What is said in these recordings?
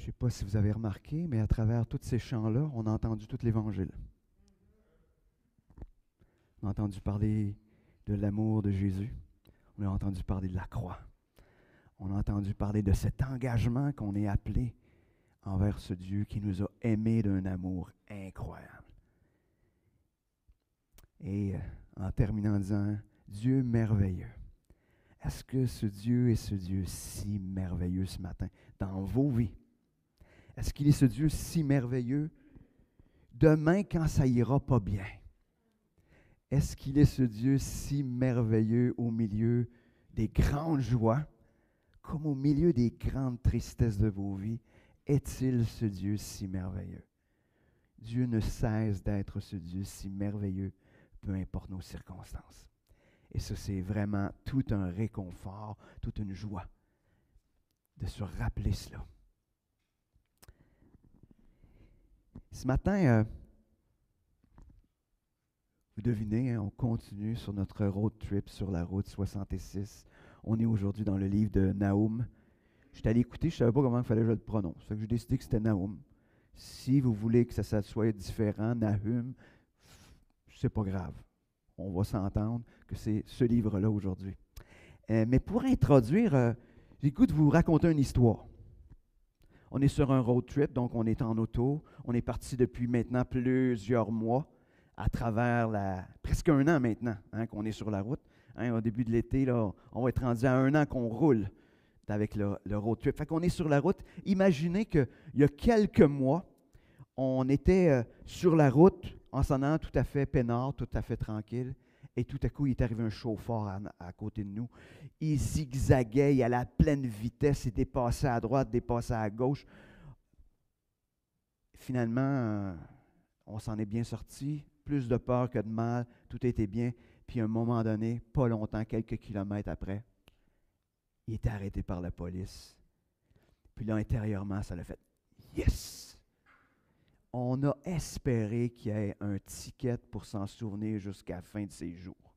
Je ne sais pas si vous avez remarqué, mais à travers tous ces chants-là, on a entendu tout l'Évangile. On a entendu parler de l'amour de Jésus. On a entendu parler de la croix. On a entendu parler de cet engagement qu'on est appelé envers ce Dieu qui nous a aimés d'un amour incroyable. Et en terminant en disant, Dieu merveilleux. Est-ce que ce Dieu est ce Dieu si merveilleux ce matin dans vos vies? Est-ce qu'il est ce Dieu si merveilleux demain quand ça ira pas bien? Est-ce qu'il est ce Dieu si merveilleux au milieu des grandes joies, comme au milieu des grandes tristesses de vos vies? Est-il ce Dieu si merveilleux? Dieu ne cesse d'être ce Dieu si merveilleux, peu importe nos circonstances. Et ça, c'est vraiment tout un réconfort, toute une joie de se rappeler cela. Ce matin, vous devinez, hein, on continue sur notre road trip sur la route 66. On est aujourd'hui dans le livre de Nahum. Je suis allé écouter, je ne savais pas comment il fallait que je le prononce. Fait que j'ai décidé que c'était Nahum. Si vous voulez que ça soit différent, Nahum, c'est pas grave. On va s'entendre que c'est ce livre-là aujourd'hui. Mais pour introduire, j'ai le goût de vous raconter une histoire. On est sur un road trip, donc on est en auto. On est parti depuis maintenant plusieurs mois à travers presque un an maintenant qu'on est sur la route. Au début de l'été, là, on va être rendu à un an qu'on roule avec le road trip. Fait qu'on est sur la route. Imaginez qu'il y a quelques mois, on était sur la route en s'en allant tout à fait peinard, tout à fait tranquille. Et tout à coup, il est arrivé un chauffeur à côté de nous. Il zigzaguait, il allait à pleine vitesse, il dépassait à droite, dépassait à gauche. Finalement, on s'en est bien sorti. Plus de peur que de mal, tout était bien. Puis à un moment donné, pas longtemps, quelques kilomètres après, il était arrêté par la police. Puis là, intérieurement, ça l'a fait « Yes! » On a espéré qu'il y ait un ticket pour s'en souvenir jusqu'à la fin de ses jours.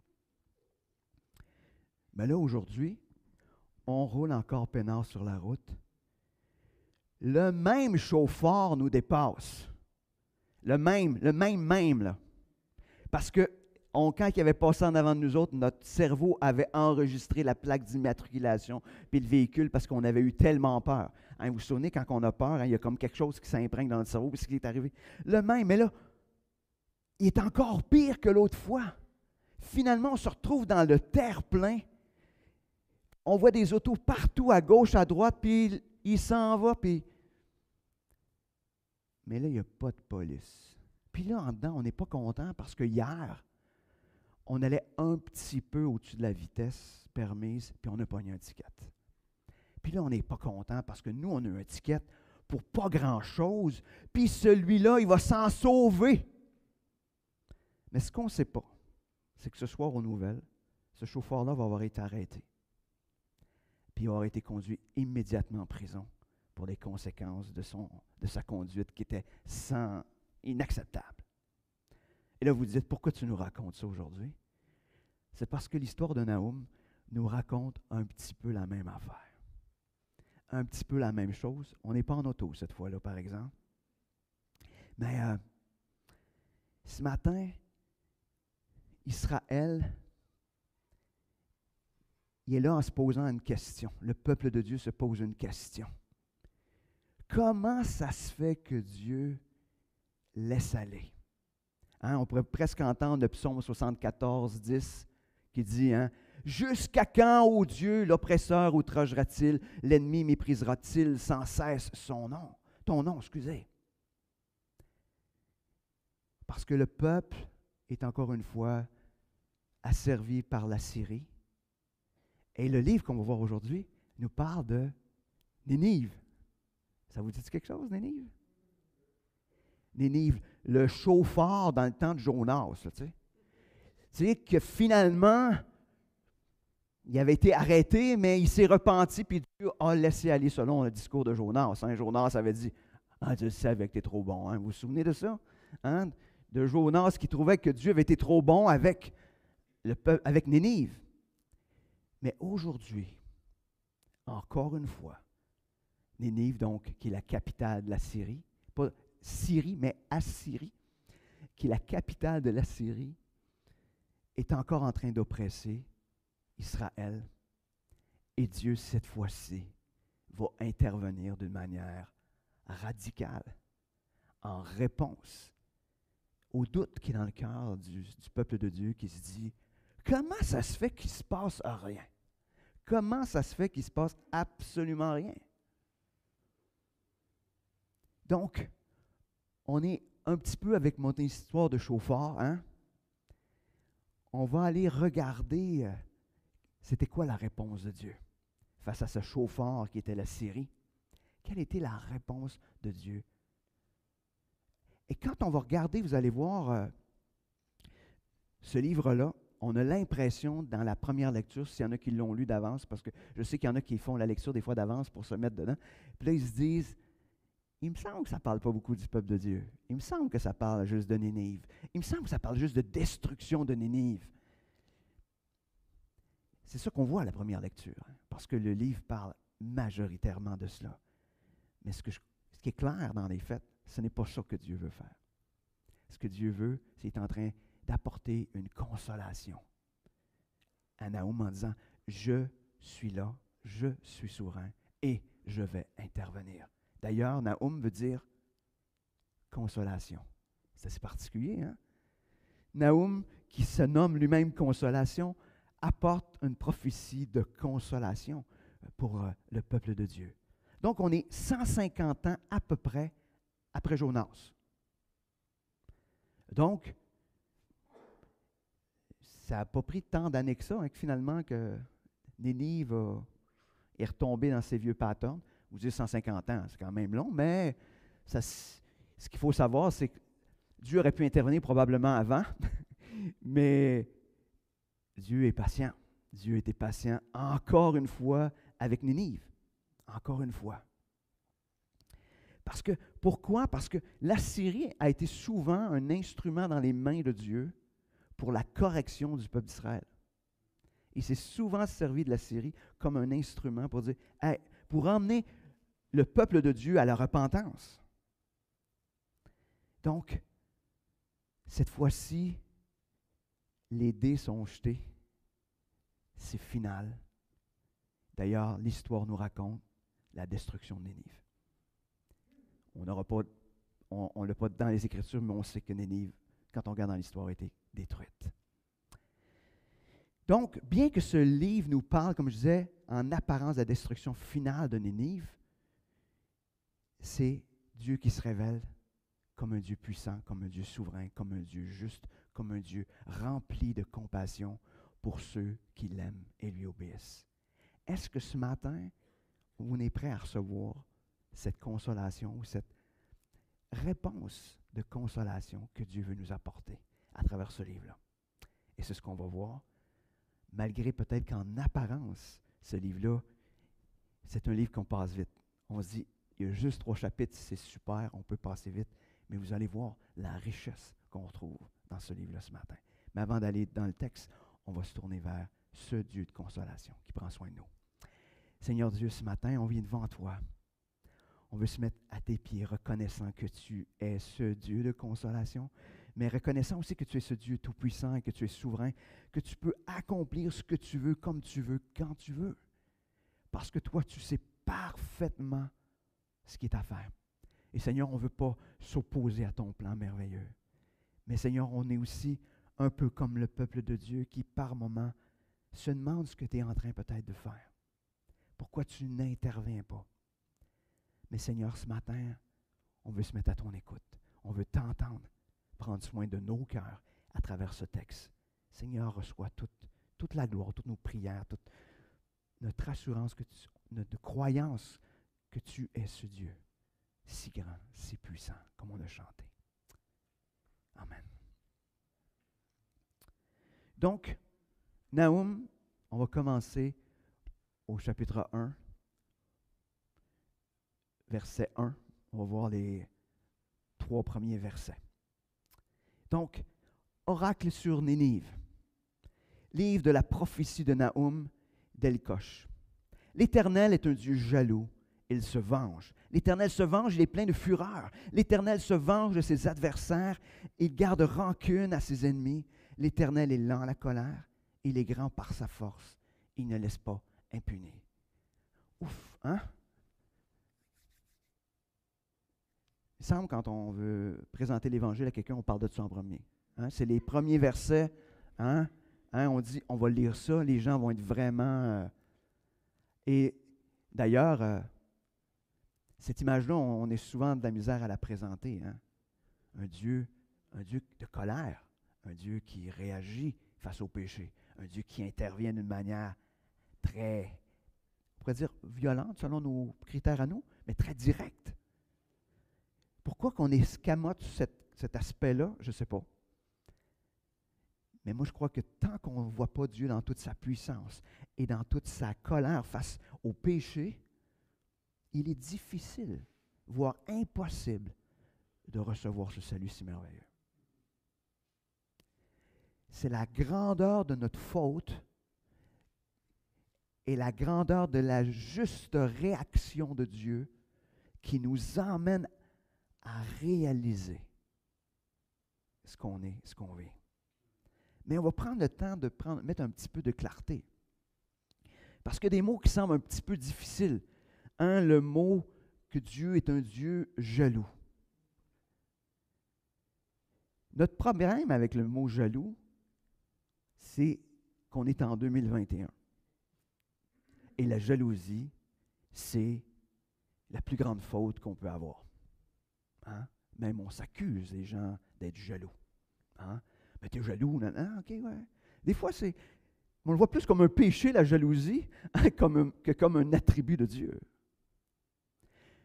Mais là, aujourd'hui, on roule encore peinard sur la route. Le même chauffeur nous dépasse. Le même, là. Parce que quand il avait passé en avant de nous autres, notre cerveau avait enregistré la plaque d'immatriculation puis le véhicule parce qu'on avait eu tellement peur. Vous vous souvenez, quand on a peur, il y a comme quelque chose qui s'imprègne dans notre cerveau, puis ce qui est arrivé. Le même, mais là, il est encore pire que l'autre fois. Finalement, on se retrouve dans le terre-plein. On voit des autos partout, à gauche, à droite, puis il s'en va, puis... Mais là, il n'y a pas de police. Puis là, en dedans, on n'est pas content parce que hier, on allait un petit peu au-dessus de la vitesse permise, puis on a pogné un ticket. Puis là, on n'est pas content parce que nous, on a eu un ticket pour pas grand-chose, puis celui-là, il va s'en sauver. Mais ce qu'on ne sait pas, c'est que ce soir aux nouvelles, ce chauffeur-là va avoir été arrêté. Puis il va avoir été conduit immédiatement en prison pour les conséquences de sa conduite qui était inacceptable. Et là, vous dites, pourquoi tu nous racontes ça aujourd'hui? C'est parce que l'histoire de Nahum nous raconte un petit peu la même affaire. Un petit peu la même chose. On n'est pas en auto cette fois-là, par exemple. Mais ce matin, Israël, il est là en se posant une question. Le peuple de Dieu se pose une question. Comment ça se fait que Dieu laisse aller? On pourrait presque entendre le psaume 74, 10, qui dit, jusqu'à quand, ô Dieu, l'oppresseur outragera-t-il, l'ennemi méprisera-t-il sans cesse ton nom, excusez. Parce que le peuple est encore une fois asservi par la Syrie. Et le livre qu'on va voir aujourd'hui nous parle de Nénive. Ça vous dit quelque chose, Nénive? Nénive, le chauffeur dans le temps de Jonas. Tu sais que finalement, il avait été arrêté, mais il s'est repenti, puis Dieu a laissé aller selon le discours de Jonas. Jonas avait dit, je savais que tu es trop bon. Vous vous souvenez de ça? De Jonas qui trouvait que Dieu avait été trop bon avec Nénive. Mais aujourd'hui, encore une fois, Nénive, donc, qui est la capitale de la Syrie, pas Syrie, mais Assyrie, qui est la capitale de la Syrie, est encore en train d'oppresser Israël. Et Dieu, cette fois-ci, va intervenir d'une manière radicale en réponse au doute qui est dans le cœur du peuple de Dieu qui se dit « Comment ça se fait qu'il ne se passe rien? Comment ça se fait qu'il ne se passe absolument rien? » Donc, on est un petit peu avec mon histoire de chauffard, hein? On va aller regarder c'était quoi la réponse de Dieu face à ce chauffard qui était la Syrie. Quelle était la réponse de Dieu? Et quand on va regarder, vous allez voir ce livre-là, on a l'impression dans la première lecture, s'il y en a qui l'ont lu d'avance, parce que je sais qu'il y en a qui font la lecture des fois d'avance pour se mettre dedans, puis là ils se disent, il me semble que ça ne parle pas beaucoup du peuple de Dieu. Il me semble que ça parle juste de Nénive. Il me semble que ça parle juste de destruction de Nénive. C'est ça qu'on voit à la première lecture, hein, parce que le livre parle majoritairement de cela. Mais ce qui est clair dans les faits, ce n'est pas ça que Dieu veut faire. Ce que Dieu veut, c'est qu'il est en train d'apporter une consolation à Nahum en disant, je suis là, je suis souverain et je vais intervenir. D'ailleurs, Nahum veut dire consolation. C'est assez particulier, hein? Nahum, qui se nomme lui-même consolation, apporte une prophétie de consolation pour le peuple de Dieu. Donc, on est 150 ans à peu près après Jonas. Donc, ça n'a pas pris tant d'années que ça, hein, que finalement, que Nénive est retombé dans ses vieux patterns. Vous dites 150 ans, c'est quand même long, mais ça, ce qu'il faut savoir, c'est que Dieu aurait pu intervenir probablement avant, mais Dieu est patient. Dieu était patient encore une fois avec Nénive. Encore une fois. Pourquoi? Parce que l'Assyrie a été souvent un instrument dans les mains de Dieu pour la correction du peuple d'Israël. Il s'est souvent servi de l'Assyrie comme un instrument pour dire, hey, pour emmener le peuple de Dieu à la repentance. Donc, cette fois-ci, les dés sont jetés. C'est final. D'ailleurs, l'histoire nous raconte la destruction de Nénive. On ne l'a pas dans les Écritures, mais on sait que Nénive, quand on regarde dans l'histoire, a été détruite. Donc, bien que ce livre nous parle, comme je disais, en apparence de la destruction finale de Nénive, c'est Dieu qui se révèle comme un Dieu puissant, comme un Dieu souverain, comme un Dieu juste, comme un Dieu rempli de compassion pour ceux qui l'aiment et lui obéissent. Est-ce que ce matin, on est prêt à recevoir cette consolation ou cette réponse de consolation que Dieu veut nous apporter à travers ce livre-là? Et c'est ce qu'on va voir, malgré peut-être qu'en apparence, ce livre-là, c'est un livre qu'on passe vite. On se dit, il y a juste 3 chapitres, c'est super, on peut passer vite, mais vous allez voir la richesse qu'on retrouve dans ce livre-là ce matin. Mais avant d'aller dans le texte, on va se tourner vers ce Dieu de consolation qui prend soin de nous. Seigneur Dieu, ce matin, on vient devant toi. On veut se mettre à tes pieds, reconnaissant que tu es ce Dieu de consolation, mais reconnaissant aussi que tu es ce Dieu tout-puissant et que tu es souverain, que tu peux accomplir ce que tu veux, comme tu veux, quand tu veux. Parce que toi, tu sais parfaitement ce qui est à faire. Et Seigneur, on ne veut pas s'opposer à ton plan merveilleux. Mais Seigneur, on est aussi un peu comme le peuple de Dieu qui, par moments, se demande ce que tu es en train peut-être de faire. Pourquoi tu n'interviens pas? Mais Seigneur, ce matin, on veut se mettre à ton écoute. On veut t'entendre, prendre soin de nos cœurs à travers ce texte. Seigneur, reçois toute la gloire, toutes nos prières, toute notre assurance, notre croyance que tu es ce Dieu si grand, si puissant, comme on a chanté. Amen. Donc, Nahum, on va commencer au chapitre 1, verset 1. On va voir les 3 premiers versets. Donc, oracle sur Nénive. Livre de la prophétie de Nahum d'Elkosh. L'Éternel est un Dieu jaloux il se venge. L'Éternel se venge, il est plein de fureur. L'Éternel se venge de ses adversaires, il garde rancune à ses ennemis. L'Éternel est lent à la colère, il est grand par sa force, il ne laisse pas impuni. Ouf, hein? Il semble quand on veut présenter l'Évangile à quelqu'un, on parle de ça en premier. Hein? C'est les premiers versets. Hein? On dit, on va lire ça, les gens vont être vraiment... Et d'ailleurs, cette image-là, on est souvent de la misère à la présenter. Hein? Un Dieu de colère, un Dieu qui réagit face au péché, un Dieu qui intervient d'une manière très, on pourrait dire, violente selon nos critères à nous, mais très directe. Pourquoi qu'on escamote cet aspect-là, je ne sais pas. Mais moi, je crois que tant qu'on ne voit pas Dieu dans toute sa puissance et dans toute sa colère face au péché, il est difficile, voire impossible, de recevoir ce salut si merveilleux. C'est la grandeur de notre faute et la grandeur de la juste réaction de Dieu qui nous emmène à réaliser ce qu'on est, ce qu'on vit. Mais on va prendre le temps de mettre un petit peu de clarté. Parce que des mots qui semblent un petit peu difficiles. Le mot que Dieu est un Dieu jaloux. Notre problème avec le mot jaloux, c'est qu'on est en 2021. Et la jalousie, c'est la plus grande faute qu'on peut avoir. Hein? Même on s'accuse les gens d'être jaloux. Hein? Mais t'es jaloux, non? OK, ouais. Des fois, on le voit plus comme un péché, la jalousie, que comme un attribut de Dieu.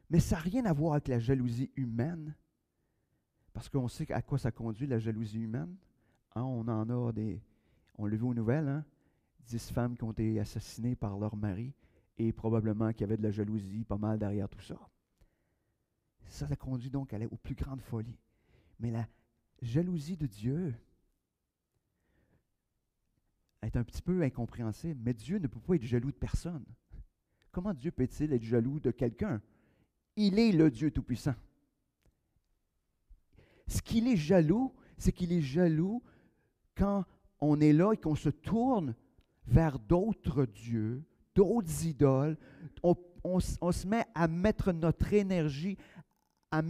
Mais ça n'a rien à voir avec la jalousie humaine, parce qu'on sait à quoi ça conduit, la jalousie humaine. Hein, on l'a vu aux nouvelles, hein? 10 femmes qui ont été assassinées par leur mari, et probablement qu'il y avait de la jalousie pas mal derrière tout ça. Ça conduit donc aux plus grandes folies. Mais la jalousie de Dieu est un petit peu incompréhensible, mais Dieu ne peut pas être jaloux de personne. Comment Dieu peut-il être jaloux de quelqu'un? Il est le Dieu Tout-Puissant. Ce qu'il est jaloux, c'est qu'il est jaloux quand on est là et qu'on se tourne vers d'autres dieux, d'autres idoles. On se met à mettre notre énergie, à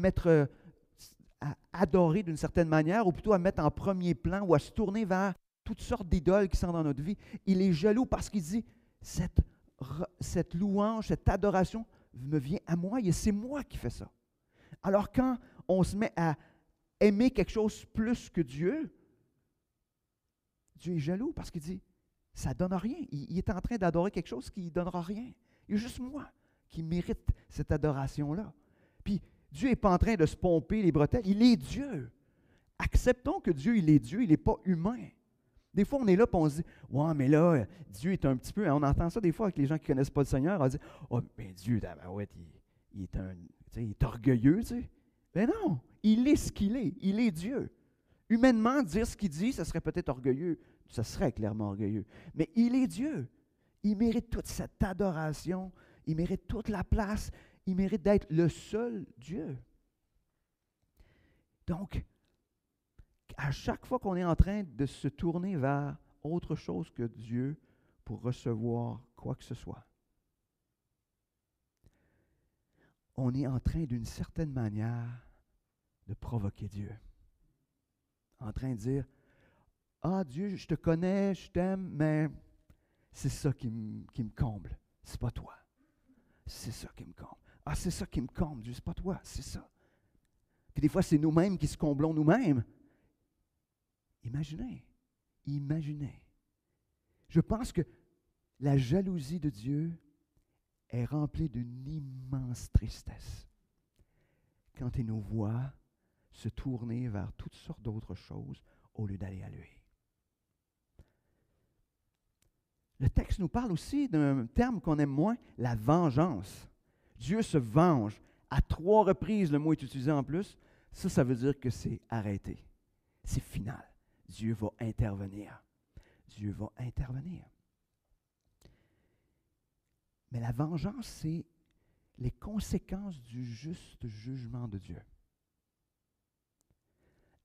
adorer d'une certaine manière, ou plutôt à mettre en premier plan ou à se tourner vers toutes sortes d'idoles qui sont dans notre vie. Il est jaloux parce qu'il dit, cette louange, cette adoration me vient à moi et c'est moi qui fais ça. Alors quand on se met à aimer quelque chose plus que Dieu, Dieu est jaloux parce qu'il dit, ça ne donne rien. Il est en train d'adorer quelque chose qui ne donnera rien. Il y a juste moi qui mérite cette adoration-là. Puis Dieu n'est pas en train de se pomper les bretelles, il est Dieu. Acceptons que Dieu, il est Dieu, il n'est pas humain. Des fois, on est là et on se dit, « Ouais, mais là, Dieu est un petit peu... » On entend ça des fois avec les gens qui ne connaissent pas le Seigneur. On dit, « Oh, ben Dieu, ouais, il est orgueilleux, tu sais. » Mais non, il est ce qu'il est. Il est Dieu. Humainement, dire ce qu'il dit, ça serait peut-être orgueilleux. Ça serait clairement orgueilleux. Mais il est Dieu. Il mérite toute cette adoration. Il mérite toute la place. Il mérite d'être le seul Dieu. Donc, à chaque fois qu'on est en train de se tourner vers autre chose que Dieu pour recevoir quoi que ce soit, on est en train d'une certaine manière de provoquer Dieu. En train de dire, « Ah Dieu, je te connais, je t'aime, mais c'est ça qui me comble, c'est pas toi. C'est ça qui me comble. Ah, c'est ça qui me comble, Dieu, c'est pas toi, c'est ça. » Puis des fois, c'est nous-mêmes qui se comblons nous-mêmes. Imaginez. Je pense que la jalousie de Dieu est remplie d'une immense tristesse quand il nous voit se tourner vers toutes sortes d'autres choses au lieu d'aller à lui. Le texte nous parle aussi d'un terme qu'on aime moins, la vengeance. Dieu se venge. À 3 reprises, le mot est utilisé en plus. Ça veut dire que c'est arrêté. C'est final. Dieu va intervenir. Dieu va intervenir. Mais la vengeance, c'est les conséquences du juste jugement de Dieu.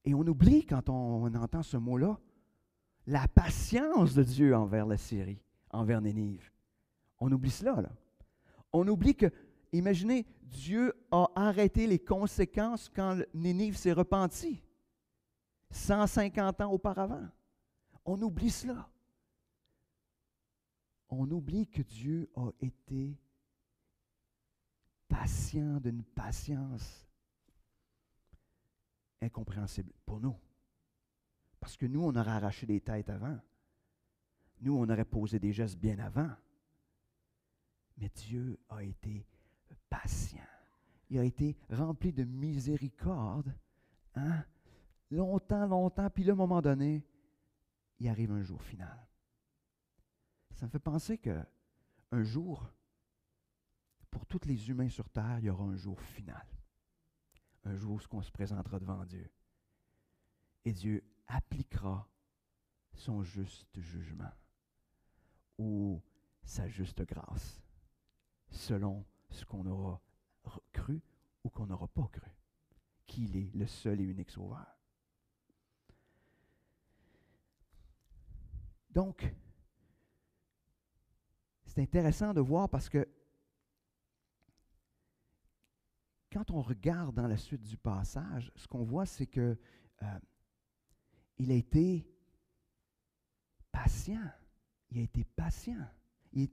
Et on oublie, quand on entend ce mot-là, la patience de Dieu envers la Syrie, envers Nénive. On oublie cela, là. On oublie que, imaginez, Dieu a arrêté les conséquences quand Nénive s'est repenti, 150 ans auparavant. On oublie cela. On oublie que Dieu a été patient d'une patience incompréhensible pour nous. Parce que nous, on aurait arraché des têtes avant. Nous, on aurait posé des gestes bien avant. Mais Dieu a été patient. Il a été rempli de miséricorde. Hein? Longtemps, longtemps. Puis là, à un moment donné, il arrive un jour final. Ça me fait penser qu'un jour, pour tous les humains sur Terre, il y aura un jour final. Un jour où on se présentera devant Dieu. Et Dieu appliquera son juste jugement ou sa juste grâce, selon ce qu'on aura cru ou qu'on n'aura pas cru, qu'il est le seul et unique sauveur. Donc, c'est intéressant de voir parce que quand on regarde dans la suite du passage, ce qu'on voit, c'est que il a été patient. Il a été patient.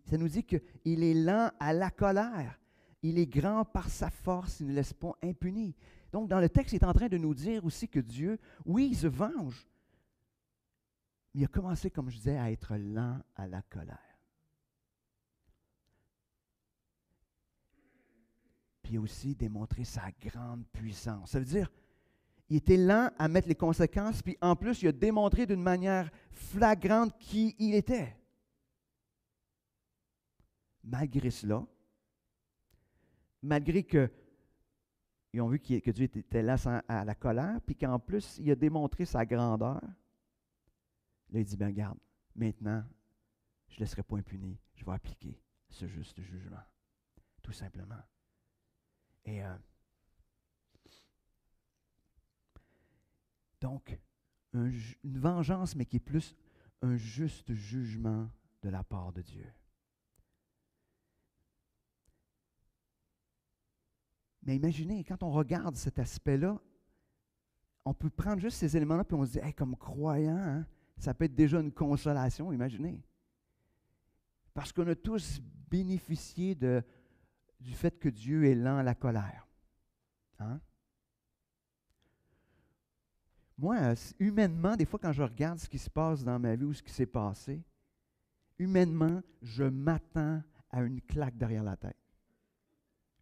Ça nous dit qu'il est lent à la colère. Il est grand par sa force. Il ne laisse pas impuni. Donc, dans le texte, il est en train de nous dire aussi que Dieu, oui, il se venge, mais il a commencé, comme je disais, à être lent à la colère. Puis il a aussi démontré sa grande puissance. Ça veut dire, il était lent à mettre les conséquences, puis en plus, il a démontré d'une manière flagrante qui il était. Malgré cela, malgré qu'ils ont vu que Dieu était là à la colère, puis qu'en plus, il a démontré sa grandeur, là, il dit, bien, regarde, maintenant, je ne laisserai pas impuni, je vais appliquer ce juste jugement, tout simplement. Et donc, une vengeance, mais qui est plus un juste jugement de la part de Dieu. Mais imaginez, quand on regarde cet aspect-là, on peut prendre juste ces éléments-là puis on se dit, hey, comme croyant, hein, ça peut être déjà une consolation, imaginez. Parce qu'on a tous bénéficié du fait que Dieu est lent à la colère. Hein? Moi, humainement, des fois, quand je regarde ce qui se passe dans ma vie ou ce qui s'est passé, humainement, je m'attends à une claque derrière la tête.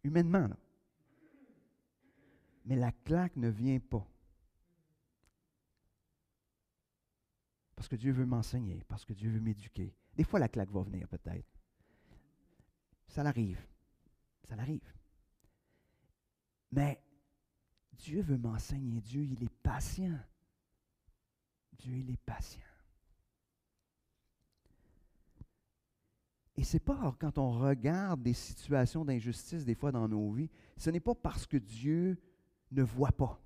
Humainement, là. Mais la claque ne vient pas. Parce que Dieu veut m'enseigner, parce que Dieu veut m'éduquer. Des fois, la claque va venir peut-être. Ça l'arrive. Ça l'arrive. Mais Dieu veut m'enseigner. Dieu, il est patient. Dieu, il est patient. Et c'est pas quand on regarde des situations d'injustice des fois dans nos vies, ce n'est pas parce que Dieu ne voit pas.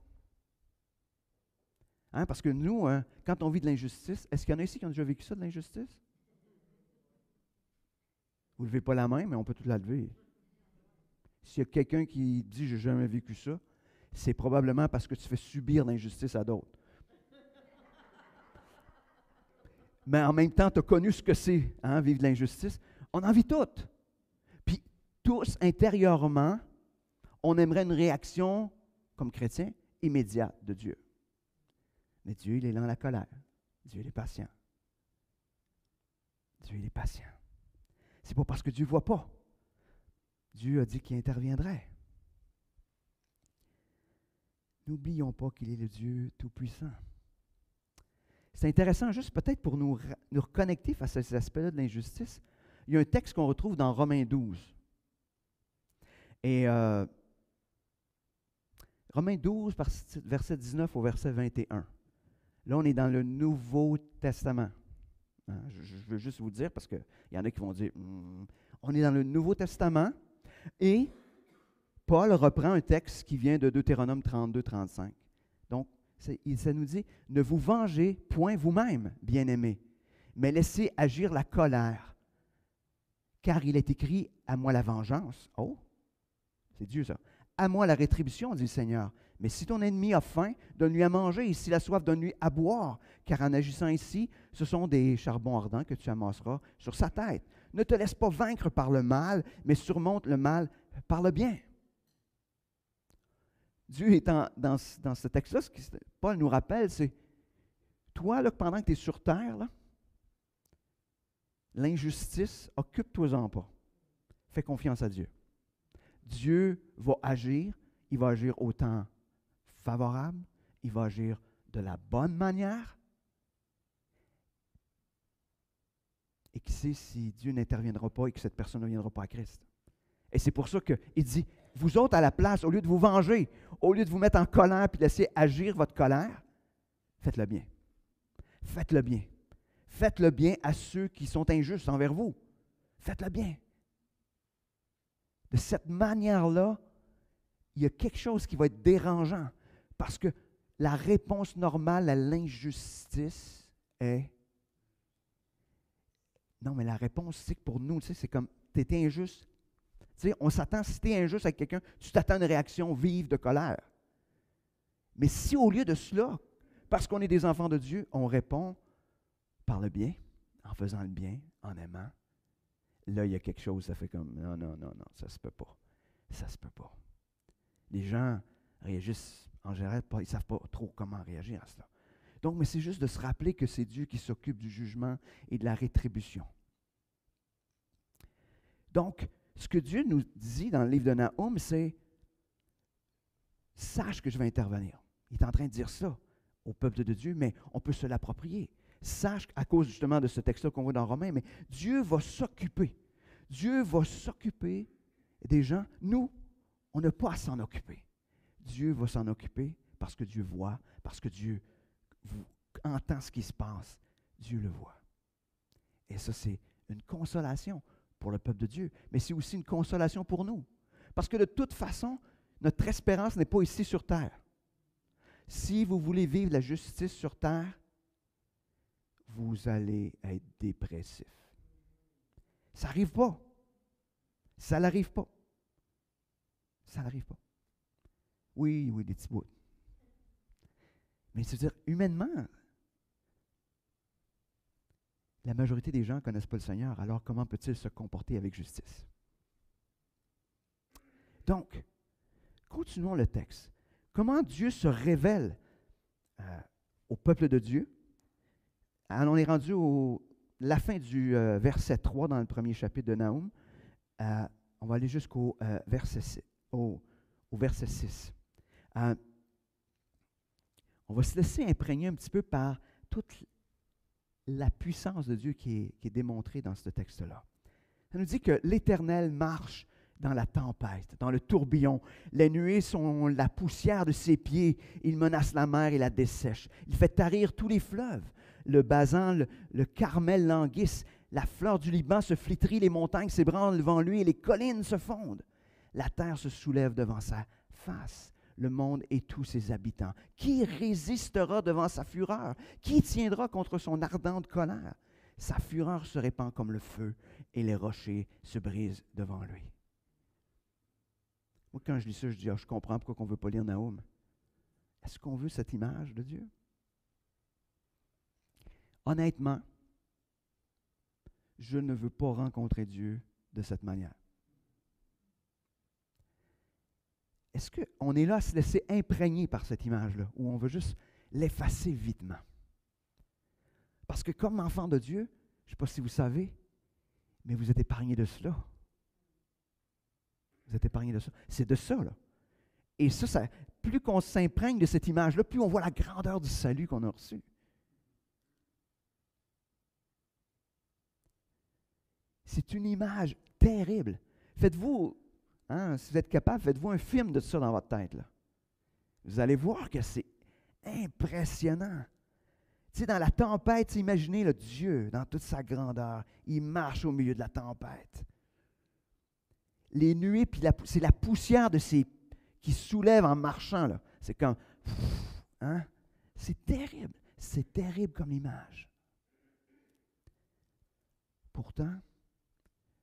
Hein? Parce que nous, hein, quand on vit de l'injustice, est-ce qu'il y en a ici qui ont déjà vécu ça, de l'injustice? Vous ne levez pas la main, mais on peut tout la lever. S'il y a quelqu'un qui dit « j'ai jamais vécu ça », c'est probablement parce que tu fais subir l'injustice à d'autres. Mais en même temps, tu as connu ce que c'est, hein, vivre de l'injustice. On en vit toutes. Puis tous, intérieurement, on aimerait une réaction, comme chrétien, immédiate de Dieu. Mais Dieu, il est lent à la colère. Dieu, il est patient. Dieu, il est patient. C'est pas parce que Dieu ne voit pas. Dieu a dit qu'il interviendrait. N'oublions pas qu'il est le Dieu Tout-Puissant. C'est intéressant, juste peut-être pour nous reconnecter face à ces aspects-là de l'injustice. Il y a un texte qu'on retrouve dans Romains 12. Et Romains 12, verset 19 au verset 21. Là, on est dans le Nouveau Testament. Hein, je veux juste vous dire, parce qu'il y en a qui vont dire, on est dans le Nouveau Testament, et Paul reprend un texte qui vient de Deutéronome 32, 35. Donc, ça nous dit, « Ne vous vengez point vous-même, bien-aimés, mais laissez agir la colère. Car il est écrit, à moi la vengeance. » Oh, c'est Dieu ça. « À moi la rétribution, dit le Seigneur. Mais si ton ennemi a faim, donne-lui à manger, et s'il a soif, donne-lui à boire. Car en agissant ici, ce sont des charbons ardents que tu amasseras sur sa tête. Ne te laisse pas vaincre par le mal, mais surmonte le mal par le bien. » Dieu est dans ce texte-là, ce que Paul nous rappelle, c'est toi, là, pendant que tu es sur terre, là, l'injustice, occupe-toi-en pas. Fais confiance à Dieu. Dieu va agir, il va agir au temps favorable, il va agir de la bonne manière. Et qui sait si Dieu n'interviendra pas et que cette personne ne viendra pas à Christ. Et c'est pour ça qu'il dit, vous autres à la place, au lieu de vous venger, au lieu de vous mettre en colère et de laisser agir votre colère, faites le bien. Faites le bien. Faites le bien à ceux qui sont injustes envers vous. Faites le bien. De cette manière-là, il y a quelque chose qui va être dérangeant parce que la réponse normale à l'injustice est non, mais la réponse, c'est que pour nous, tu sais, c'est comme tu étais injuste. Tu sais, on s'attend, si tu es injuste avec quelqu'un, tu t'attends à une réaction vive de colère. Mais si au lieu de cela, parce qu'on est des enfants de Dieu, on répond par le bien, en faisant le bien, en aimant, là, il y a quelque chose, ça fait comme non, non, non, non, ça se peut pas. Ça se peut pas. Les gens réagissent en général, ils ne savent pas trop comment réagir à cela. Donc, mais c'est juste de se rappeler que c'est Dieu qui s'occupe du jugement et de la rétribution. Donc, ce que Dieu nous dit dans le livre de Nahum, c'est « Sache que je vais intervenir ». Il est en train de dire ça au peuple de Dieu, mais on peut se l'approprier. Sache, à cause justement de ce texte-là qu'on voit dans Romains, mais Dieu va s'occuper. Dieu va s'occuper des gens. Nous, on n'a pas à s'en occuper. Dieu va s'en occuper parce que Dieu voit, parce que Dieu entend ce qui se passe. Dieu le voit. Et ça, c'est une consolation pour le peuple de Dieu, mais c'est aussi une consolation pour nous. Parce que de toute façon, notre espérance n'est pas ici sur terre. Si vous voulez vivre la justice sur terre, vous allez être dépressif. Ça n'arrive pas. Ça n'arrive pas. Ça n'arrive pas. Oui, des petits bouts. Mais c'est-à-dire, humainement, la majorité des gens ne connaissent pas le Seigneur, alors comment peut-il se comporter avec justice? Donc, continuons le texte. Comment Dieu se révèle au peuple de Dieu? Alors, on est rendu à la fin du verset 3 dans le premier chapitre de Nahum. On va aller jusqu'au verset 6. Au verset 6. On va se laisser imprégner un petit peu par toute la puissance de Dieu qui est démontrée dans ce texte-là. Ça nous dit que l'Éternel marche dans la tempête, dans le tourbillon. Les nuées sont la poussière de ses pieds. Il menace la mer et la dessèche. Il fait tarir tous les fleuves. Le Basan, le Carmel languissent. La fleur du Liban se flétrit, les montagnes s'ébranlent devant lui et les collines se fondent. La terre se soulève devant sa face. Le monde et tous ses habitants. Qui résistera devant sa fureur? Qui tiendra contre son ardente colère? Sa fureur se répand comme le feu et les rochers se brisent devant lui. Moi, quand je lis ça, je dis, je comprends pourquoi on ne veut pas lire Nahum. Est-ce qu'on veut cette image de Dieu? Honnêtement, je ne veux pas rencontrer Dieu de cette manière. Est-ce qu'on est là à se laisser imprégner par cette image-là, ou on veut juste l'effacer vitement? Parce que comme enfant de Dieu, je ne sais pas si vous savez, mais vous êtes épargné de cela. Vous êtes épargné de ça. C'est de ça, là. Et ça, plus qu'on s'imprègne de cette image-là, plus on voit la grandeur du salut qu'on a reçu. C'est une image terrible. Faites-vous... si vous êtes capable, faites-vous un film de ça dans votre tête. Là. Vous allez voir que c'est impressionnant. Tu sais, dans la tempête, imaginez le Dieu dans toute sa grandeur. Il marche au milieu de la tempête. les nuées, puis c'est la poussière de qui soulève en marchant. Là. C'est comme... Hein? C'est terrible. C'est terrible comme image. Pourtant,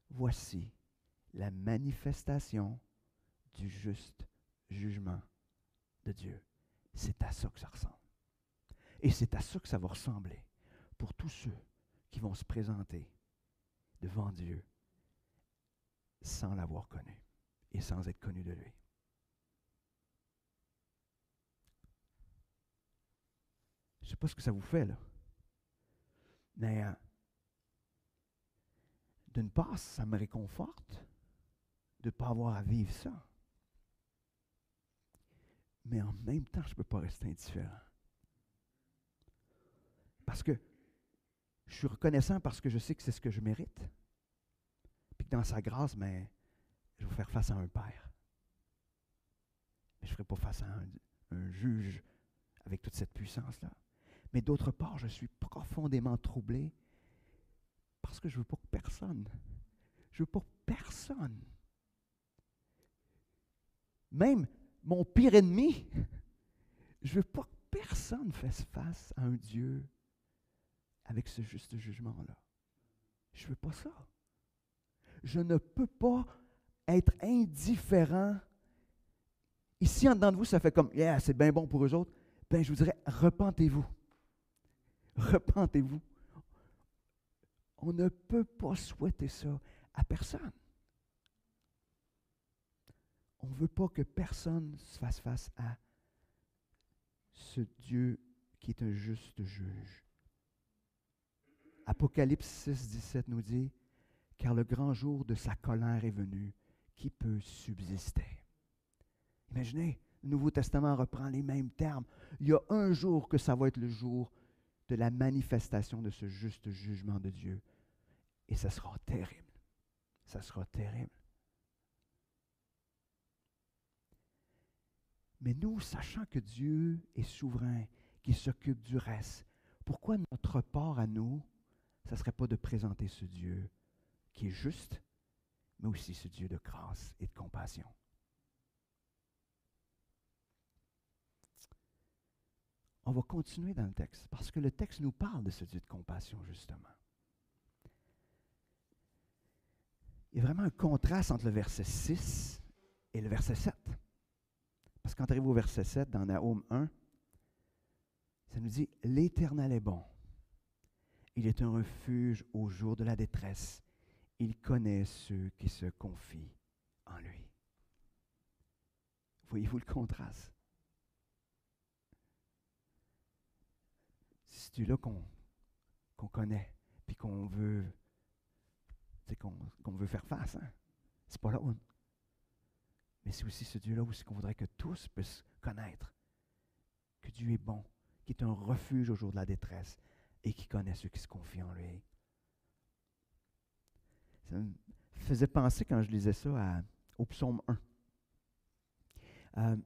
voici la manifestation du juste jugement de Dieu. C'est à ça que ça ressemble. Et c'est à ça que ça va ressembler pour tous ceux qui vont se présenter devant Dieu sans l'avoir connu et sans être connus de lui. Je ne sais pas ce que ça vous fait, là. Mais d'une part, ça me réconforte de ne pas avoir à vivre ça. Mais en même temps, je ne peux pas rester indifférent. Parce que je suis reconnaissant parce que je sais que c'est ce que je mérite. Puis que dans sa grâce, mais je vais faire face à un père. Mais je ne ferai pas face à un juge avec toute cette puissance-là. Mais d'autre part, je suis profondément troublé parce que je ne veux pas que personne, même mon pire ennemi, je ne veux pas que personne fasse face à un Dieu avec ce juste jugement-là. Je ne veux pas ça. Je ne peux pas être indifférent. Ici, en dedans de vous, ça fait comme, yeah, c'est bien bon pour eux autres. Ben, je vous dirais, repentez-vous. Repentez-vous. On ne peut pas souhaiter ça à personne. On ne veut pas que personne se fasse face à ce Dieu qui est un juste juge. Apocalypse 6, 17 nous dit, « Car le grand jour de sa colère est venu, qui peut subsister? » Imaginez, le Nouveau Testament reprend les mêmes termes. Il y a un jour que ça va être le jour de la manifestation de ce juste jugement de Dieu. Et ça sera terrible. Ça sera terrible. Mais nous, sachant que Dieu est souverain, qu'il s'occupe du reste, pourquoi notre part à nous, ça ne serait pas de présenter ce Dieu qui est juste, mais aussi ce Dieu de grâce et de compassion? On va continuer dans le texte, parce que le texte nous parle de ce Dieu de compassion, justement. Il y a vraiment un contraste entre le verset 6 et le verset 7. Parce que quand on arrive au verset 7, dans Nahum 1, ça nous dit « L'Éternel est bon. Il est un refuge au jour de la détresse. Il connaît ceux qui se confient en lui. » Voyez-vous le contraste? C'est celui-là qu'on connaît, puis qu'on veut, qu'on veut faire face. Hein? C'est pas l'autre. Mais c'est aussi ce Dieu-là aussi qu'on voudrait que tous puissent connaître. Que Dieu est bon, qui est un refuge au jour de la détresse et qui connaît ceux qui se confient en lui. Ça me faisait penser, quand je lisais ça, au psaume 1.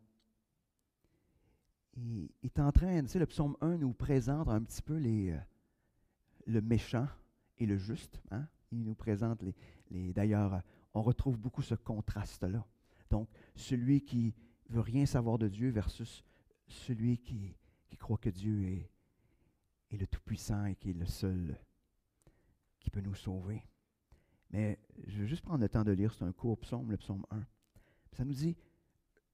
Il est en train, tu sais, le psaume 1 nous présente un petit peu le méchant et le juste. Hein? Il nous présente d'ailleurs, on retrouve beaucoup ce contraste-là. Donc, celui qui ne veut rien savoir de Dieu versus celui qui croit que Dieu est le Tout-Puissant et qui est le seul qui peut nous sauver. Mais je vais juste prendre le temps de lire, c'est un court psaume, le psaume 1. Ça nous dit,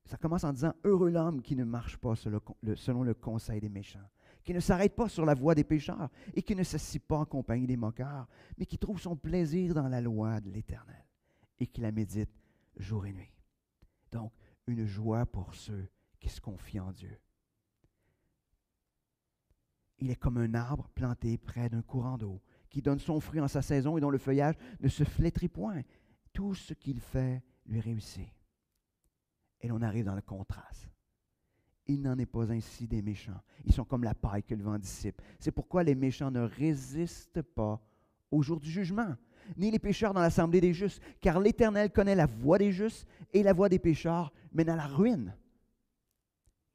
ça commence en disant « Heureux l'homme qui ne marche pas selon le conseil des méchants, qui ne s'arrête pas sur la voie des pécheurs et qui ne s'assied pas en compagnie des moqueurs, mais qui trouve son plaisir dans la loi de l'Éternel et qui la médite jour et nuit. » Donc, une joie pour ceux qui se confient en Dieu. Il est comme un arbre planté près d'un courant d'eau, qui donne son fruit en sa saison et dont le feuillage ne se flétrit point. Tout ce qu'il fait lui réussit. Et l'on arrive dans le contraste. Il n'en est pas ainsi des méchants. Ils sont comme la paille que le vent dissipe. C'est pourquoi les méchants ne résistent pas au jour du jugement, ni les pécheurs dans l'assemblée des justes, car l'Éternel connaît la voie des justes et la voie des pécheurs mène à la ruine.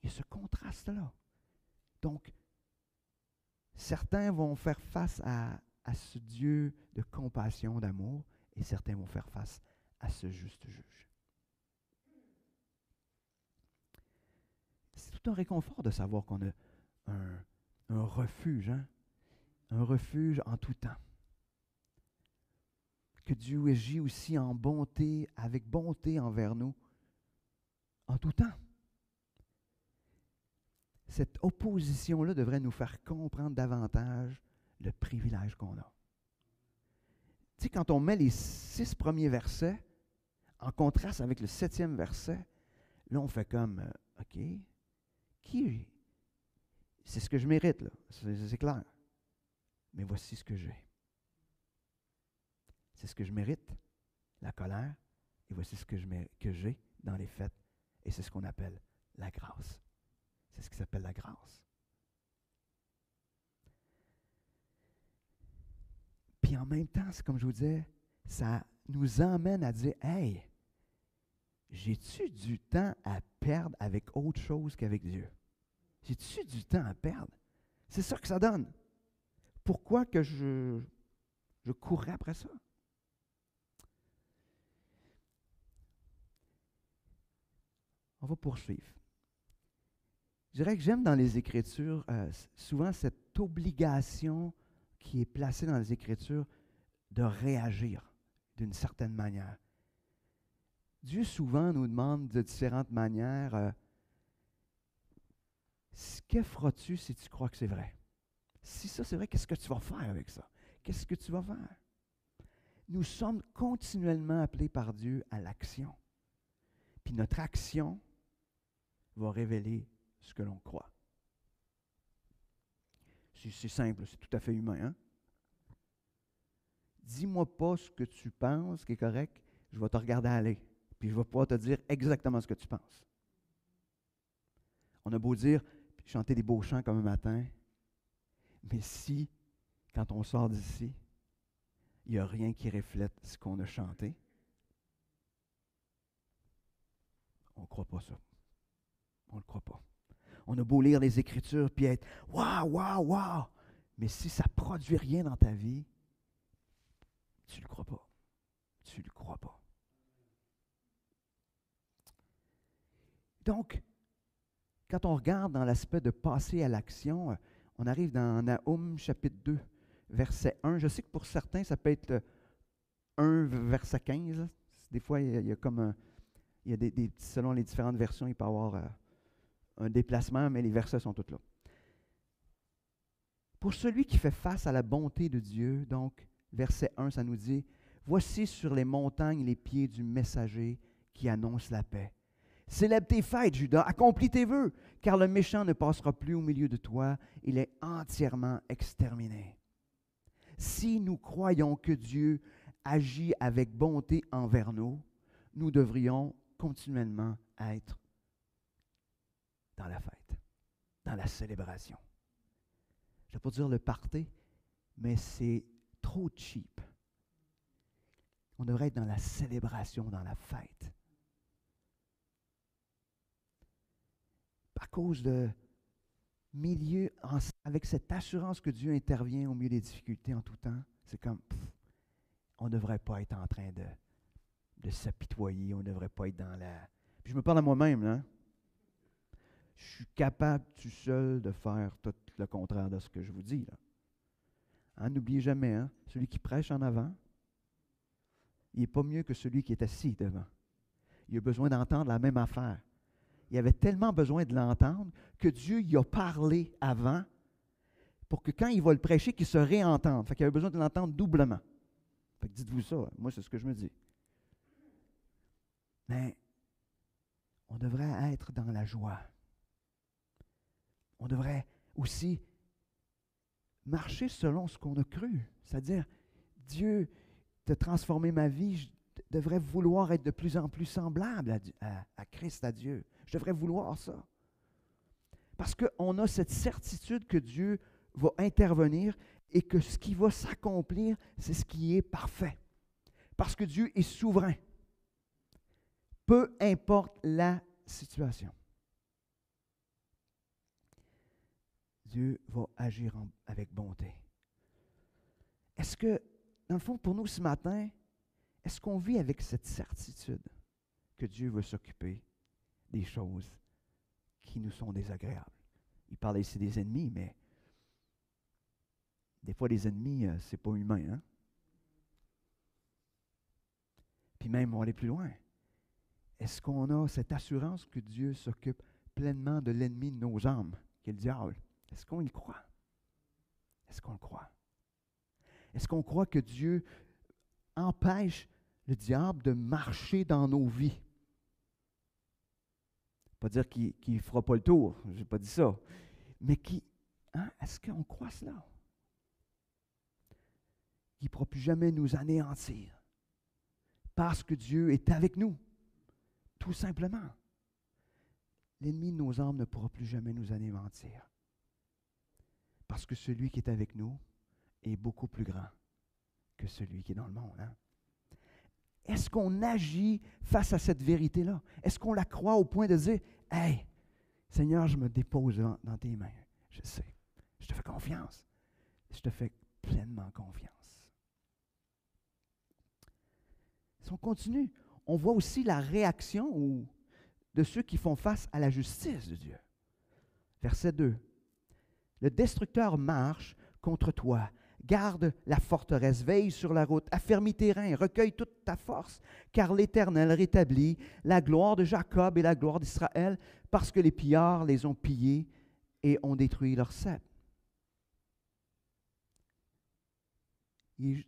Il y a ce contraste-là. Donc, certains vont faire face à ce Dieu de compassion, d'amour, et certains vont faire face à ce juste juge. C'est tout un réconfort de savoir qu'on a un refuge, hein? Un refuge en tout temps. Que Dieu agit aussi en bonté, avec bonté envers nous, en tout temps. Cette opposition-là devrait nous faire comprendre davantage le privilège qu'on a. Tu sais, quand on met les 6 premiers versets en contraste avec le 7e verset, là, on fait comme, OK, c'est ce que je mérite, là, c'est clair. Mais voici ce que j'ai. C'est ce que je mérite, la colère, et voici ce que j'ai dans les faits, et c'est ce qu'on appelle la grâce. C'est ce qui s'appelle la grâce. Puis en même temps, c'est comme je vous disais, ça nous emmène à dire, hey, j'ai-tu du temps à perdre avec autre chose qu'avec Dieu? J'ai-tu du temps à perdre? C'est ça que ça donne. Pourquoi que je courrais après ça? On va poursuivre. Je dirais que j'aime dans les Écritures souvent cette obligation qui est placée dans les Écritures de réagir d'une certaine manière. Dieu souvent nous demande de différentes manières que feras-tu si tu crois que c'est vrai? Si ça c'est vrai, qu'est-ce que tu vas faire avec ça? Qu'est-ce que tu vas faire? Nous sommes continuellement appelés par Dieu à l'action. Puis notre action va révéler ce que l'on croit. C'est simple, c'est tout à fait humain. Hein? Dis-moi pas ce que tu penses qui est correct, je vais te regarder aller, puis je vais pouvoir te dire exactement ce que tu penses. On a beau dire, chanter des beaux chants comme un matin, mais si, quand on sort d'ici, il n'y a rien qui reflète ce qu'on a chanté, on ne croit pas ça. On ne le croit pas. On a beau lire les Écritures puis être « Waouh, waouh, waouh! » Mais si ça ne produit rien dans ta vie, tu ne le crois pas. Tu ne le crois pas. Donc, quand on regarde dans l'aspect de passer à l'action, on arrive dans Nahum chapitre 2, verset 1. Je sais que pour certains, ça peut être 1, verset 15. Des fois, il y a comme il y a selon les différentes versions, il peut y avoir un déplacement, mais les versets sont tous là. Pour celui qui fait face à la bonté de Dieu, donc, verset 1, ça nous dit « Voici sur les montagnes les pieds du messager qui annonce la paix. Célèbre tes fêtes, Judas, accomplis tes vœux, car le méchant ne passera plus au milieu de toi, il est entièrement exterminé. » Si nous croyons que Dieu agit avec bonté envers nous, nous devrions continuellement être dans la fête, dans la célébration. Je ne vais pas dire le party, mais c'est trop cheap. On devrait être dans la célébration, dans la fête. À cause de milieu, avec cette assurance que Dieu intervient au milieu des difficultés en tout temps, c'est comme, on ne devrait pas être en train de s'apitoyer, on ne devrait pas être dans la... Puis je me parle à moi-même, là. Je suis capable tout seul de faire tout le contraire de ce que je vous dis, là. Hein, n'oubliez jamais, hein, celui qui prêche en avant, il n'est pas mieux que celui qui est assis devant. Il a besoin d'entendre la même affaire. Il avait tellement besoin de l'entendre que Dieu y a parlé avant pour que quand il va le prêcher, qu'il se réentende. Fait qu'il avait besoin de l'entendre doublement. Fait que dites-vous ça, moi c'est ce que je me dis. Mais on devrait être dans la joie. On devrait aussi marcher selon ce qu'on a cru. C'est-à-dire, Dieu t'a transformé ma vie, je devrais vouloir être de plus en plus semblable à Christ, à Dieu. Je devrais vouloir ça. Parce qu'on a cette certitude que Dieu va intervenir et que ce qui va s'accomplir, c'est ce qui est parfait. Parce que Dieu est souverain. Peu importe la situation. Dieu va agir avec bonté. Est-ce que, dans le fond, pour nous ce matin, Est-ce qu'on vit avec cette certitude que Dieu va s'occuper des choses qui nous sont désagréables? Il parle ici des ennemis, mais des fois, les ennemis, c'est pas humain, hein? Puis même, on va aller plus loin. Est-ce qu'on a cette assurance que Dieu s'occupe pleinement de l'ennemi de nos âmes, qui est le diable? Est-ce qu'on y croit? Est-ce qu'on le croit? Est-ce qu'on croit que Dieu empêche le diable de marcher dans nos vies? Pas dire qu'il ne fera pas le tour, je n'ai pas dit ça. Mais est-ce qu'on croit cela? Qu'il ne pourra plus jamais nous anéantir. Parce que Dieu est avec nous. Tout simplement. L'ennemi de nos âmes ne pourra plus jamais nous anéantir. Parce que celui qui est avec nous est beaucoup plus grand que celui qui est dans le monde. Hein? Est-ce qu'on agit face à cette vérité-là? Est-ce qu'on la croit au point de dire, « Hey, Seigneur, je me dépose dans tes mains. Je sais, je te fais confiance. Je te fais pleinement confiance. » Si on continue, on voit aussi la réaction de ceux qui font face à la justice de Dieu. Verset 2. Le destructeur marche contre toi. Garde la forteresse, veille sur la route, affermis tes reins, recueille toute ta force, car l'Éternel rétablit la gloire de Jacob et la gloire d'Israël, parce que les pillards les ont pillés et ont détruit leur cep.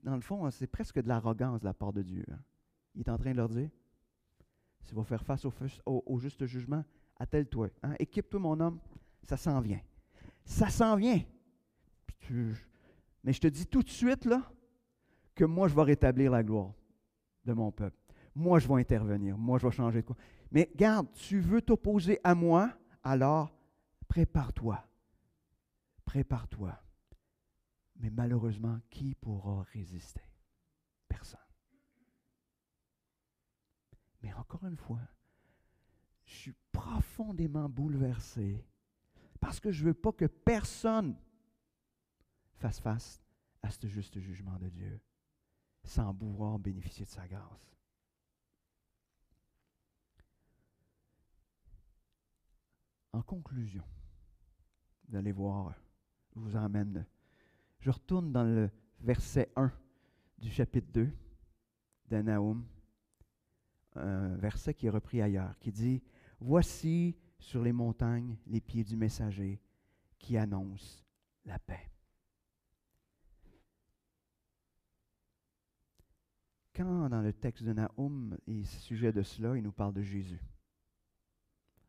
Dans le fond, c'est presque de l'arrogance de la part de Dieu. Hein. Il est en train de leur dire, si tu vas faire face au juste jugement, attelle-toi. Hein? Équipe-toi, mon homme, ça s'en vient. Ça s'en vient. Mais je te dis tout de suite, là, que moi, je vais rétablir la gloire de mon peuple. Moi, je vais intervenir. Moi, je vais changer de quoi. Mais garde, tu veux t'opposer à moi, alors prépare-toi. Prépare-toi. Mais malheureusement, qui pourra résister? Personne. Mais encore une fois, je suis profondément bouleversé parce que je ne veux pas que personne fasse face à ce juste jugement de Dieu sans pouvoir bénéficier de sa grâce. En conclusion, vous allez voir, je vous emmène, je retourne dans le verset 1 du chapitre 2 de Nahum, un verset qui est repris ailleurs, qui dit « Voici sur les montagnes les pieds du messager qui annonce la paix. » Quand dans le texte de Nahum, il est sujet de cela, il nous parle de Jésus.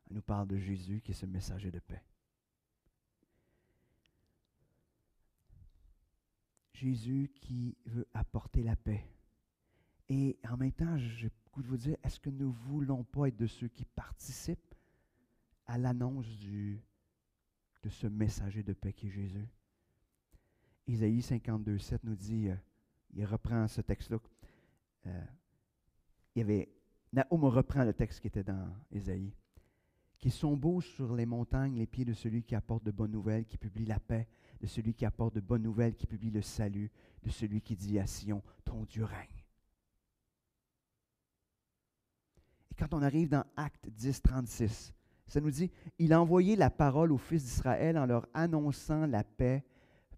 Il nous parle de Jésus qui est ce messager de paix. Jésus qui veut apporter la paix. Et en même temps, j'ai le goût de vous dire, est-ce que nous ne voulons pas être de ceux qui participent à l'annonce de ce messager de paix qui est Jésus? Isaïe 52, 7 nous dit, il reprend ce texte-là, Nahum reprend le texte qui était dans Isaïe, qui sont beaux sur les montagnes les pieds de celui qui apporte de bonnes nouvelles, qui publie la paix, de celui qui apporte de bonnes nouvelles, qui publie le salut, de celui qui dit à Sion, ton Dieu règne. Et quand on arrive dans Actes 10, 36, ça nous dit, il a envoyé la parole aux fils d'Israël en leur annonçant la paix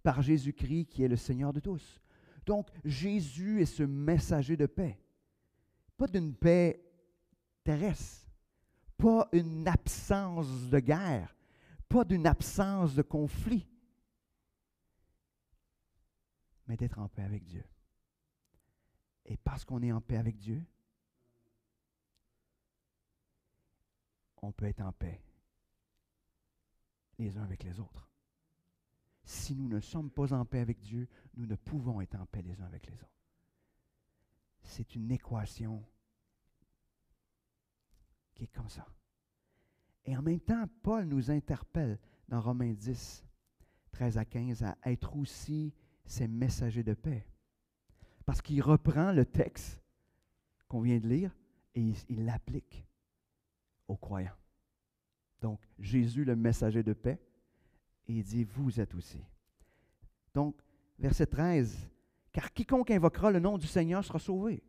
par Jésus-Christ qui est le Seigneur de tous. Donc, Jésus est ce messager de paix. Pas d'une paix terrestre, pas une absence de guerre, pas d'une absence de conflit, mais d'être en paix avec Dieu. Et parce qu'on est en paix avec Dieu, on peut être en paix les uns avec les autres. Si nous ne sommes pas en paix avec Dieu, nous ne pouvons être en paix les uns avec les autres. C'est une équation qui est comme ça. Et en même temps, Paul nous interpelle dans Romains 10, 13 à 15, à être aussi ces messagers de paix. Parce qu'il reprend le texte qu'on vient de lire et il l'applique aux croyants. Donc, Jésus, le messager de paix, et il dit, vous êtes aussi. Donc, verset 13, car quiconque invoquera le nom du Seigneur sera sauvé.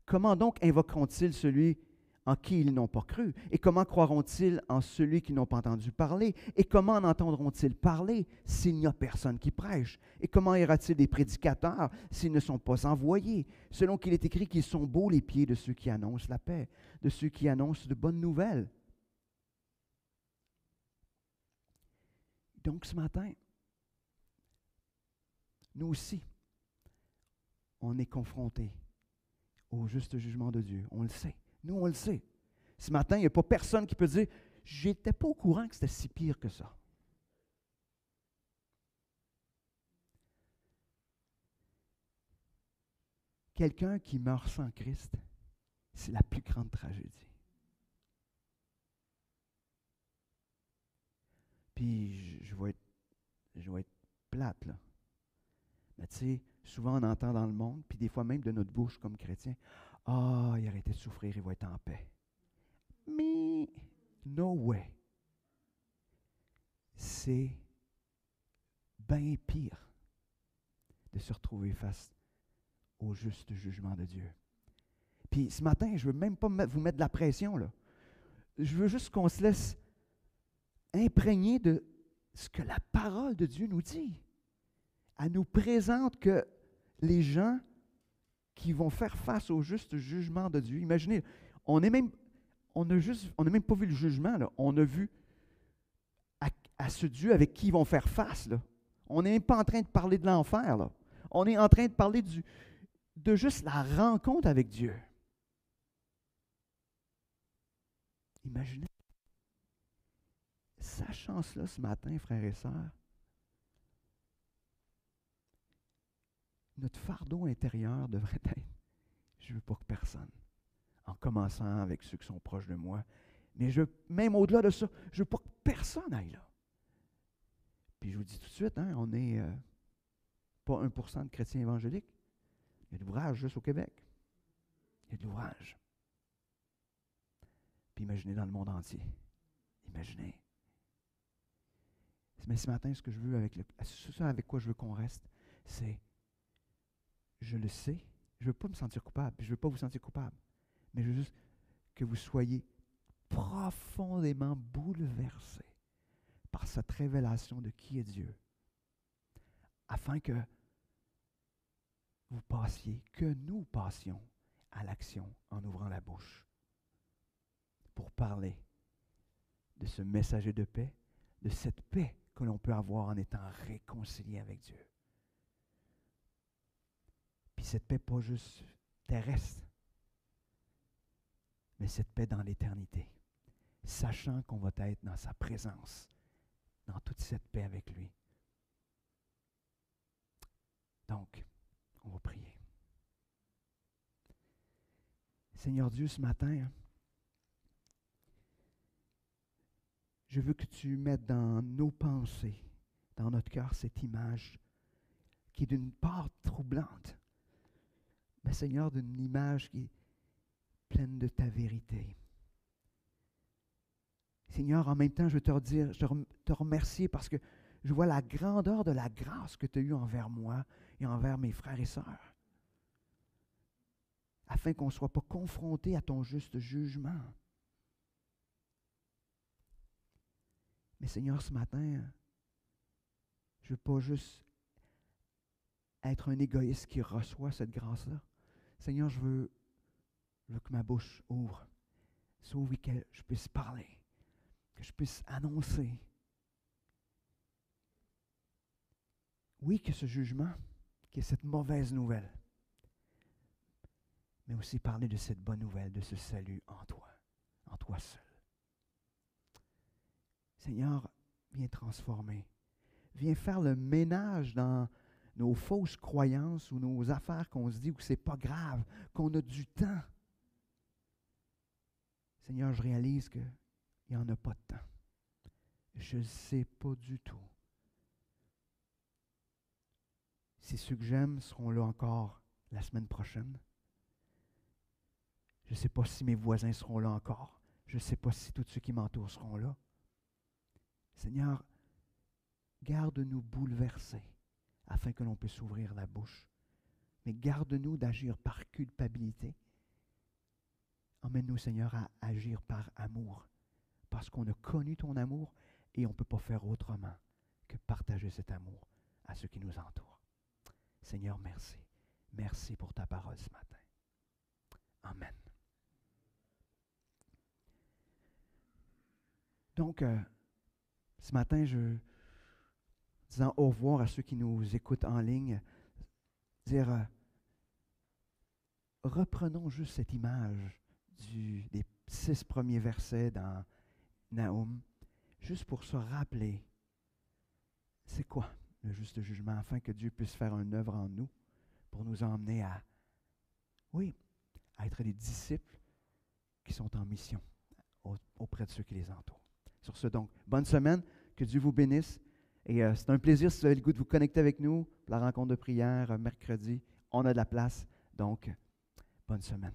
Comment donc invoqueront-ils celui en qui ils n'ont pas cru? Et comment croiront-ils en celui qu'ils n'ont pas entendu parler? Et comment en entendront-ils parler s'il n'y a personne qui prêche? Et comment y aura-t-il des prédicateurs s'ils ne sont pas envoyés? Selon qu'il est écrit qu'ils sont beaux les pieds de ceux qui annoncent la paix, de ceux qui annoncent de bonnes nouvelles. Donc ce matin, nous aussi, on est confrontés au juste jugement de Dieu. On le sait. Nous, on le sait. Ce matin, il n'y a pas personne qui peut dire « J'étais pas au courant que c'était si pire que ça. » Quelqu'un qui meurt sans Christ, c'est la plus grande tragédie. Puis, je vais être plate, là. Mais tu sais, souvent on entend dans le monde, puis des fois même de notre bouche comme chrétien, « Ah, il a arrêté de souffrir, il va être en paix. » Mais, no way. C'est bien pire de se retrouver face au juste jugement de Dieu. Puis ce matin, je ne veux même pas vous mettre de la pression, là. Je veux juste qu'on se laisse imprégner de ce que la parole de Dieu nous dit. Elle nous présente que les gens qui vont faire face au juste jugement de Dieu, imaginez, on n'a même pas vu le jugement, là. On a vu à ce Dieu avec qui ils vont faire face, là. On n'est même pas en train de parler de l'enfer, là. On est en train de parler de juste la rencontre avec Dieu. Imaginez. Sachant cela ce matin, frères et sœurs, notre fardeau intérieur devrait être, je ne veux pas que personne, en commençant avec ceux qui sont proches de moi, mais même au-delà de ça, je ne veux pas que personne aille là. Puis je vous dis tout de suite, hein, on n'est pas 1% de chrétiens évangéliques. Il y a de l'ouvrage juste au Québec. Il y a de l'ouvrage. Puis imaginez dans le monde entier. Imaginez. Mais ce matin, ce que je veux avec quoi je veux qu'on reste, c'est, je le sais, je ne veux pas me sentir coupable, je ne veux pas vous sentir coupable, mais je veux juste que vous soyez profondément bouleversés par cette révélation de qui est Dieu, afin que vous passiez, que nous passions à l'action en ouvrant la bouche pour parler de ce messager de paix, de cette paix que l'on peut avoir en étant réconcilié avec Dieu. Puis cette paix pas juste terrestre, mais cette paix dans l'éternité, sachant qu'on va être dans sa présence, dans toute cette paix avec lui. Donc, on va prier. Seigneur Dieu, ce matin, je veux que tu mettes dans nos pensées, dans notre cœur, cette image qui est d'une part troublante, mais Seigneur, d'une image qui est pleine de ta vérité. Seigneur, en même temps, je veux te remercier parce que je vois la grandeur de la grâce que tu as eue envers moi et envers mes frères et sœurs, afin qu'on ne soit pas confrontés à ton juste jugement. Mais Seigneur, ce matin, je ne veux pas juste être un égoïste qui reçoit cette grâce-là. Seigneur, je veux que ma bouche s'ouvre et que je puisse parler, que je puisse annoncer. Oui, que ce jugement, que cette mauvaise nouvelle, mais aussi parler de cette bonne nouvelle, de ce salut en toi seul. Seigneur, viens transformer. Viens faire le ménage dans nos fausses croyances ou nos affaires qu'on se dit que ce n'est pas grave, qu'on a du temps. Seigneur, je réalise qu'il n'y en a pas de temps. Je ne sais pas du tout si ceux que j'aime seront là encore la semaine prochaine. Je ne sais pas si mes voisins seront là encore. Je ne sais pas si tous ceux qui m'entourent seront là. Seigneur, garde-nous bouleversés afin que l'on puisse ouvrir la bouche. Mais garde-nous d'agir par culpabilité emmène-nous, Seigneur, à agir par amour, parce qu'on a connu ton amour et on ne peut pas faire autrement que partager cet amour à ceux qui nous entourent. Seigneur, merci. Merci pour ta parole ce matin. Amen. Donc, ce matin, disant au revoir à ceux qui nous écoutent en ligne, dire, reprenons juste cette image des 6 premiers versets dans Nahum, juste pour se rappeler, c'est quoi le juste jugement, afin que Dieu puisse faire une œuvre en nous, pour nous emmener à, oui, à être des disciples qui sont en mission auprès de ceux qui les entourent. Sur ce, donc, bonne semaine, que Dieu vous bénisse. Et c'est un plaisir, si vous avez le goût de vous connecter avec nous, pour la rencontre de prière mercredi. On a de la place, donc, bonne semaine.